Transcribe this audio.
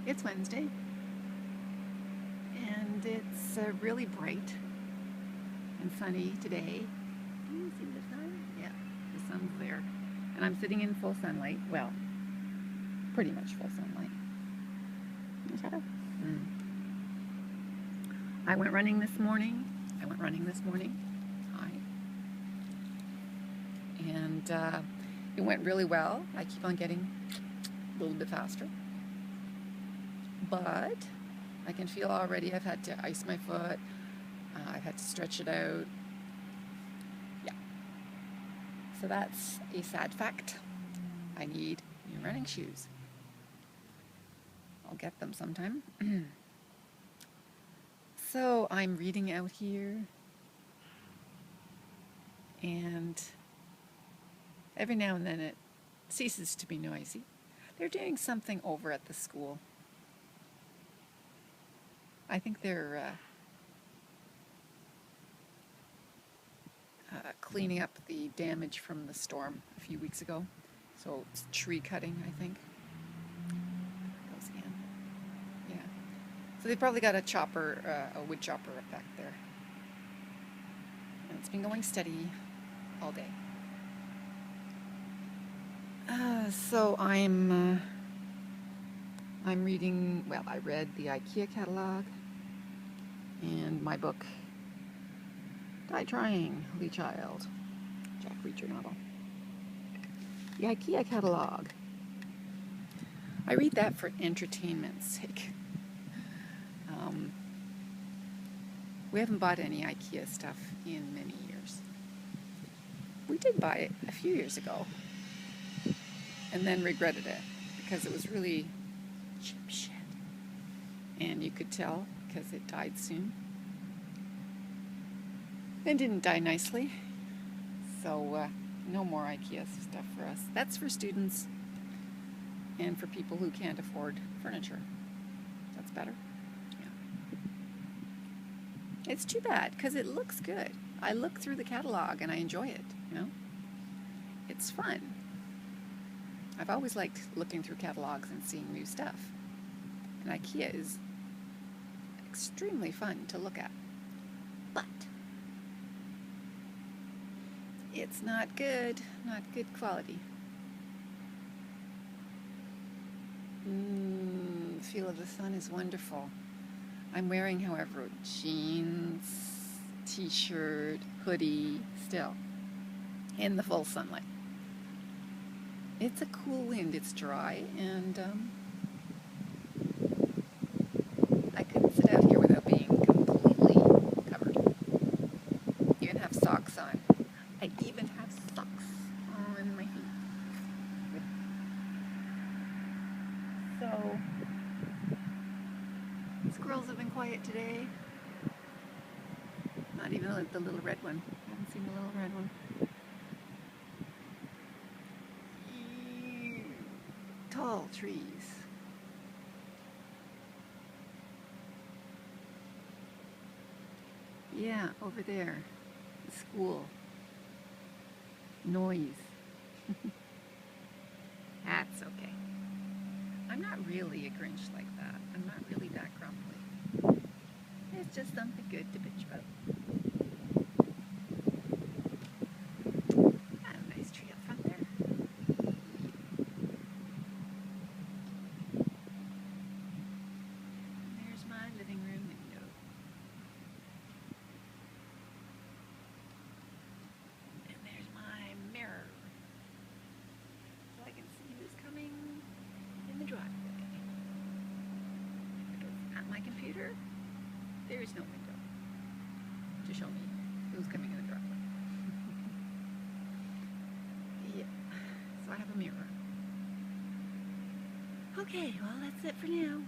It's Wednesday, and it's really bright and sunny today. Do you see the sun? Yeah, the sun's there. And I'm sitting in full sunlight. Well, pretty much full sunlight. Shadow. I went running this morning. Hi. And it went really well. I keep on getting a little bit faster. But I can feel already I've had to ice my foot. I've had to stretch it out. Yeah. So that's a sad fact. I need new running shoes. I'll get them sometime. So I'm reading out here, and every now and then it ceases to be noisy. They're doing something over at the school. I think they're cleaning up the damage from the storm a few weeks ago. So it's tree cutting, I think. Goes again. Yeah. So they probably got a chopper, a wood chopper up back there. And it's been going steady all day. So I'm reading, well, I read the Ikea catalogue and my book, Die Trying, Lee Child, Jack Reacher novel. The Ikea catalogue. I read that for entertainment's sake. We haven't bought any Ikea stuff in many years. We did buy it a few years ago and then regretted it because it was really cheap shit. And you could tell because it died soon. It didn't die nicely. So no more Ikea stuff for us. That's for students and for people who can't afford furniture. That's better. It's too bad because it looks good. I look through the catalog and I enjoy it, you know? It's fun. I've always liked looking through catalogs and seeing new stuff. And Ikea is extremely fun to look at. But it's not good quality. The feel of the sun is wonderful. I'm wearing, however, jeans, t-shirt, hoodie, still, in the full sunlight. It's a cool wind, it's dry, and I couldn't sit out here without being completely covered. Even have socks on. I even have socks on my feet. So, squirrels have been quiet today. Not even the little red one. I haven't seen the little red one. Tall trees. Yeah, over there. The school. Noise. That's okay. I'm not really a Grinch like that. I'm not really that grumpy. It's just something good to bitch about. Got a nice tree up front there. There's my living room window. And there's my mirror. So I can see who's coming in the driveway. At my computer, there is no window to show me who's coming in the driveway. Yeah, so I have a mirror. Okay, well that's it for now.